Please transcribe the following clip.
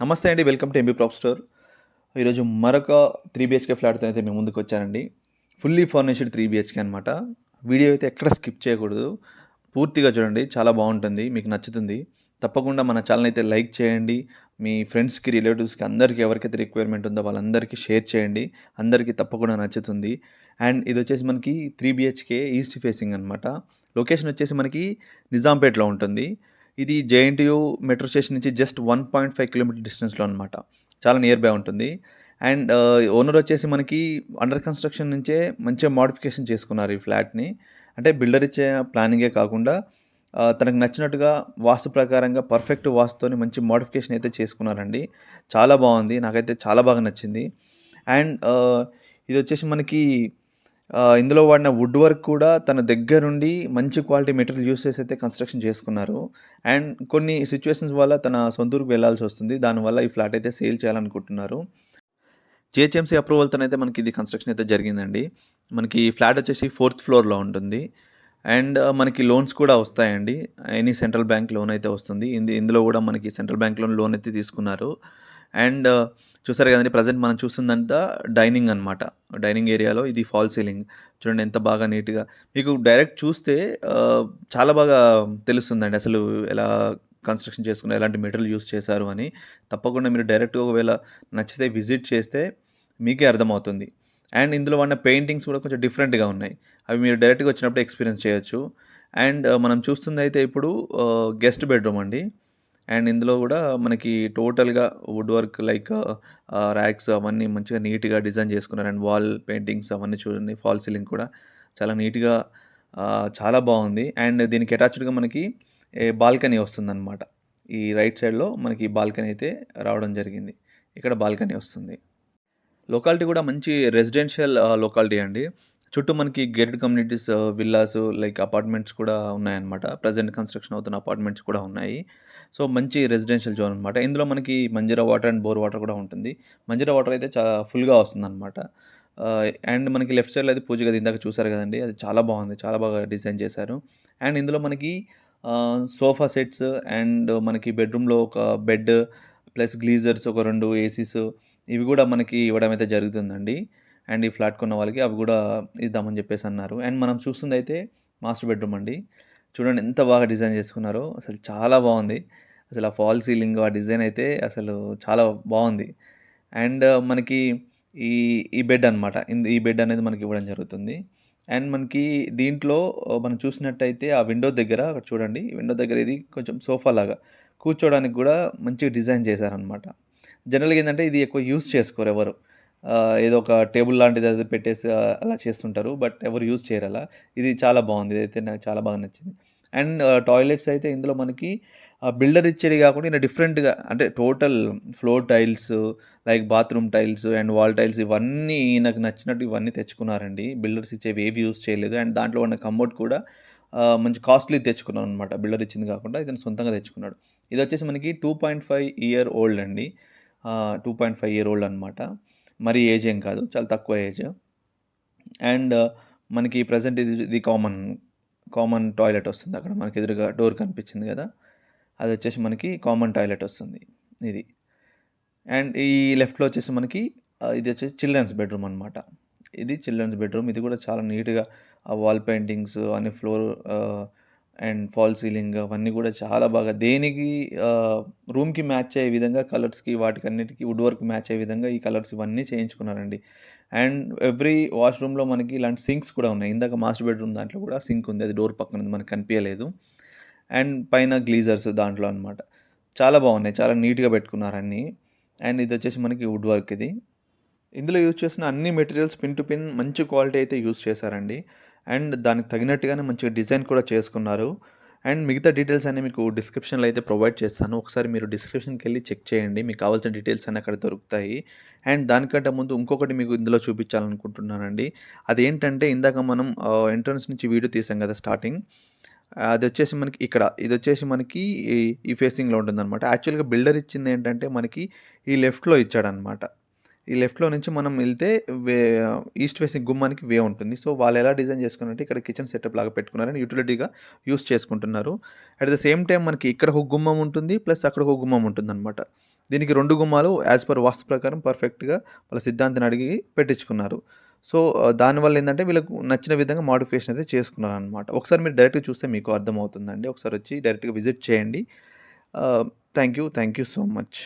నమస్తే అండి. Welcome to MB prop store. ఈరోజు మరొక 3 బీహెచ్‌కే ఫ్లాట్‌తో అయితే మేము ముందుకొచ్చానండి. ఫుల్లీ ఫర్నిష్డ్ 3 బీహెచ్‌కే అనమాట. వీడియో అయితే ఎక్కడ స్కిప్ చేయకూడదు. పూర్తిగా చూడండి. చాలా బావుంటుంది. మీకు నచ్చుతుంది. తప్పకుండా మన ఛానెల్ అయితే లైక్ చేయండి. మీ ఫ్రెండ్స్‌కి, రిలేటివ్స్‌కి అందరికి ఎవరికైతే రిక్వైర్మెంట్ ఉందో వాళ్ళందరికీ షేర్ చేయండి. అందరికీ తప్పకుండా నచ్చుతుంది. అండ్ ఇదొచ్చేసి మనకి 3 బీహెచ్‌కే ఈస్ట్ ఫేసింగ్ అనమాట. లొకేషన్ వచ్చేసి మనకి నిజాంపేట్‌లో ఉంటుంది. ఇది జేఎన్‌టీయూ మెట్రో స్టేషన్ నుంచి జస్ట్ 1.5 కిలోమీటర్ డిస్టెన్స్‌లో అనమాట. చాలా నియర్ బై ఉంటుంది. అండ్ ఓనర్ వచ్చేసి మనకి అండర్ కన్‌స్ట్రక్షన్ నుంచే మంచిగా మోడిఫికేషన్ చేసుకున్నారు ఈ ఫ్లాట్‌ని. అంటే బిల్డర్ ఇచ్చే ప్లానింగే కాకుండా తనకు నచ్చినట్టుగా వాస్తు ప్రకారంగా పర్ఫెక్ట్ వాస్తుతోని మంచి మోడిఫికేషన్ అయితే చేసుకున్నారండి. చాలా బావుంది. నాకైతే చాలా బాగా నచ్చింది. అండ్ ఇదొచ్చేసి మనకి ఇందులో వాడిన వుడ్ వర్క్ కూడా తన దగ్గరుండి మంచి క్వాలిటీ మెటీరియల్ యూజ్ చేసి అయితే కన్‌స్ట్రక్షన్ చేసుకున్నారు. అండ్ కొన్ని సిట్యుయేషన్స్ వల్ల తన సొంత ఊరికి వెళ్ళాల్సొస్తుంది. దానివల్ల ఈ ఫ్లాట్ అయితే సేల్ చేయాలనుకుంటున్నారు. జీహెచ్ఎంసీ అప్రూవల్‌తోనైతే మనకి ఇది కన్‌స్ట్రక్షన్ అయితే జరిగిందండి. మనకి ఫ్లాట్ వచ్చేసి 4థ్ ఫ్లోర్‌లో ఉంటుంది. అండ్ మనకి లోన్స్ కూడా వస్తాయండి. ఎనీ సెంట్రల్ బ్యాంక్ లోన్ అయితే వస్తుంది. ఇందులో కూడా మనకి సెంట్రల్ బ్యాంక్‌లో లోన్ అయితే తీసుకున్నారు. అండ్ చూసారు కదండీ! ప్రెజెంట్ మనం చూస్తుందంతా డైనింగ్ అనమాట. డైనింగ్ ఏరియాలో ఇది ఫాల్ సీలింగ్. చూడండి ఎంత బాగా నీట్‌గా మీకు డైరెక్ట్ చూస్తే చాలా బాగా తెలుస్తుందండి. అసలు ఎలా కన్‌స్ట్రక్షన్ చేసుకున్నారు, ఎలాంటి మెటీరియల్ యూజ్ చేశారు అని. తప్పకుండా మీరు డైరెక్ట్‌గా ఒకవేళ నచ్చితే విజిట్ చేస్తే మీకే అర్థమవుతుంది. అండ్ ఇందులో వాడిన పెయింటింగ్స్ కూడా కొంచెం డిఫరెంట్‌గా ఉన్నాయి. అవి మీరు డైరెక్ట్‌గా వచ్చినప్పుడు ఎక్స్‌పీరియన్స్ చేయొచ్చు. అండ్ మనం చూస్తుందయితే ఇప్పుడు గెస్ట్ బెడ్‌రూమ్ అండి. అండ్ ఇందులో గూడా మనకి టోటల్‌గా వుడ్ వర్క్ లైక్ ర్యాక్స్ అవన్నీ మంచిగా నీట్‌గా డిజైన్ చేసుకున్నారు. అండ్ వాల్ పెయింటింగ్స్ అవన్నీ చూడండి. ఫాల్ సీలింగ్ కూడా చాలా నీట్‌గా చాలా బావుంది. అండ్ దీనికి అటాచ్డ్‌గా మనకి బాల్కనీ వస్తుందనమాట. ఈ రైట్ సైడ్‌లో మనకి బాల్కనీ అయితే రావడం జరిగింది. ఇక్కడ బాల్కనీ వస్తుంది. లొకాలిటీ కూడా మంచి రెసిడెన్షియల్ లొకాలిటీ అండి. చుట్టూ మనకి gated communities, villas like apartments కూడా ఉన్నాయన్నమాట. ప్రెజెంట్ కన్‌స్ట్రక్షన్ అవుతున్న అపార్ట్మెంట్స్ కూడా ఉన్నాయి. సో, మంచి రెసిడెన్షియల్ జోన్ అనమాట. ఇందులో మనకి Manjira water and bore water కూడా ఉంటుంది. మంజీరా వాటర్ అయితే ఫుల్‌గా వస్తుందనమాట. అండ్ మనకి లెఫ్ట్ సైడ్‌లో అది పూజ గది ఇందాక చూసారు కదండీ! అది చాలా బాగుంది. చాలా బాగా డిజైన్ చేశారు. అండ్ ఇందులో మనకి సోఫా సెట్స్ అండ్ మనకి బెడ్‌రూమ్‌లో ఒక బెడ్ ప్లస్ గ్లీజర్స్ ఒక 2 ఏసీస్ ఇవి గూడా మనకి ఇవ్వడం అయితే జరుగుతుందండి. అండ్ ఈ ఫ్లాట్ కొన్న వాళ్ళకి అవి గూడా ఇద్దామని జెప్పేసి అన్నారు. అండ్ మనం చూస్తుందయితే మాస్టర్ బెడ్‌రూమ్ అండి. చూడండి ఎంత బాగా డిజైన్ చేసుకున్నారో. అసలు చాలా బావుంది. అసలు ఆ ఫాల్ సీలింగ్ ఆ డిజైన్ అయితే అసలు చాలా బావుంది. అండ్ మనకి ఈ ఈ బెడ్ అనమాట. ఈ బెడ్ అనేది మనకి ఇవ్వడం జరుగుతుంది. అండ్ మనకి దీంట్లో మనం చూసినట్టయితే ఆ విండో దగ్గర అక్కడ చూడండి. విండో దగ్గర ఇది కొంచెం సోఫాలాగా కూర్చోవడానికి గూడా మంచిగా డిజైన్ చేశారనమాట. జనరల్‌గా ఏందంటే ఇది ఎక్కువ యూజ్ చేసుకోరు ఎవరు. ఏదో ఒక టేబుల్ లాంటిది అది పెట్టేసి అలా చేస్తుంటారు. బట్ ఎవరు యూజ్ చేయరలా. ఇది చాలా బావుంది. ఇదైతే నాకు చాలా బాగా నచ్చింది. అండ్ టాయిలెట్స్ అయితే ఇందులో మనకి బిల్డర్ ఇచ్చేది గాకుండా ఈయన డిఫరెంట్‌గా అంటే total floor tiles, like bathroom tiles and wall tiles ఇవన్నీ ఈయనకు నచ్చినట్టు ఇవన్నీ తెచ్చుకున్నారండి. బిల్డర్స్ ఇచ్చేవి ఏవి యూజ్ చేయలేదు. అండ్ దాంట్లో ఉన్న కమోడ్ కూడా మంచి కాస్ట్‌లీది తెచ్చుకున్నారనమాట. బిల్డర్ ఇచ్చింది కాకుండా ఇతను సొంతంగా తెచ్చుకున్నాడు. ఇదొచ్చేసి మనకి 2.5 ఇయర్ ఓల్డ్ అండి. 2.5 ఇయర్ ఓల్డ్ అనమాట. మరీ ఏజ్ ఏం కాదు. చాలా తక్కువ ఏజ్. అండ్ మనకి ప్రెజెంట్ ఇది కామన్ టాయిలెట్ వస్తుంది అక్కడ. మనకి ఎదురుగా డోర్ కనిపించింది గదా! అదొచ్చేసి మనకి కామన్ టాయిలెట్ వస్తుంది. ఇది. అండ్ ఈ లెఫ్ట్‌లో వచ్చేసి మనకి ఇది వచ్చేసి చిల్డ్రన్స్ బెడ్‌రూమ్ అనమాట. ఇది చిల్డ్రన్స్ బెడ్‌రూమ్. ఇది కూడా చాలా నీట్‌గా ఆ వాల్ పెయింటింగ్స్ అన్ని ఫ్లోర్ అండ్ ఫాల్ సీలింగ్ అవన్నీ కూడా చాలా బాగా దేనికి రూమ్‌కి మ్యాచ్ అయ్యే విధంగా కలర్స్‌కి వాటికన్నిటికి వుడ్ వర్క్ మ్యాచ్ అయ్యే విధంగా ఈ కలర్స్ ఇవన్నీ చేయించుకున్నారండి. అండ్ ఎవ్రీ వాష్‌రూమ్‌లో మనకి ఇలాంటి సింక్స్ కూడా ఉన్నాయి. ఇందాక మాస్టర్ బెడ్‌రూమ్ దాంట్లో కూడా సింక్ ఉంది. అది డోర్ పక్కన ఉంది. మనకు కనిపియలేదు. అండ్ పైన గ్లీజర్స్ దాంట్లో అనమాట. చాలా బాగున్నాయి. చాలా నీట్‌గా పెట్టుకున్నారన్నీ. అండ్ ఇదొచ్చేసి మనకి వుడ్ వర్క్ ఇది. ఇందులో యూజ్ చేసిన అన్ని మెటీరియల్స్ పిన్ టు పిన్ మంచి క్వాలిటీ అయితే యూజ్ చేశారండి. అండ్ దానికి తగినట్టుగానే మంచిగా డిజైన్ కూడా చేసుకున్నారు. అండ్ మిగతా డీటెయిల్స్ అన్నీ మీకు డిస్క్రిప్షన్‌లో అయితే ప్రొవైడ్ చేస్తాను. ఒకసారి మీరు డిస్క్రిప్షన్‌కెళ్ళి చెక్ చేయండి. మీకు కావాల్సిన డీటెయిల్స్ అన్నీ అక్కడ దొరుకుతాయి. అండ్ దానికంటే ముందు ఇంకొకటి మీకు ఇందులో చూపించాలనుకుంటున్నానండి. అదేంటంటే ఇందాక మనం ఎంట్రన్స్ నుంచి వీడియో తీసాం కదా స్టార్టింగ్. అదొచ్చేసి మనకి ఇక్కడ. ఇదొచ్చేసి మనకి ఈ ఈ ఫేసింగ్‌లో ఉంటుందనమాట. యాక్చువల్‌గా బిల్డర్ ఇచ్చిందేంటంటే మనకి ఈ లెఫ్ట్‌లో ఇచ్చాడనమాట. ఈ లెఫ్ట్‌లో నుంచి మనం ఎళ్తే వే ఈస్ట్ ఫేసింగ్ గుమ్మానికి వే ఉంటుంది. సో, వాళ్ళెలా డిజైన్ చేసుకున్నారంటే ఇక్కడ కిచెన్ సెటప్ లాగా పెట్టుకున్నారని యుటిలిటీగా యూజ్ చేసుకుంటున్నారు. అట్ ద సేమ్ టైమ్ మనకి ఇక్కడ ఒక గుమ్మం ఉంటుంది. ప్లస్ అక్కడ ఒక గుమ్మం ఉంటుందనమాట. దీనికి 2 గుమ్మాలు యాజ్ పర్ వాస్తు ప్రకారం పర్ఫెక్ట్‌గా వాళ్ళ సిద్ధాంతిని అడిగి పెట్టించుకున్నారు. సో, దానివల్ల ఏందంటే వీళ్ళకు నచ్చిన విధంగా మోడిఫికేషన్ అయితే చేసుకున్నారనమాట. ఒకసారి మీరు డైరెక్ట్‌గా చూస్తే మీకు అర్థమవుతుందండి. ఒకసారి వచ్చి డైరెక్ట్‌గా విజిట్ చేయండి. Thank you. Thank you so much.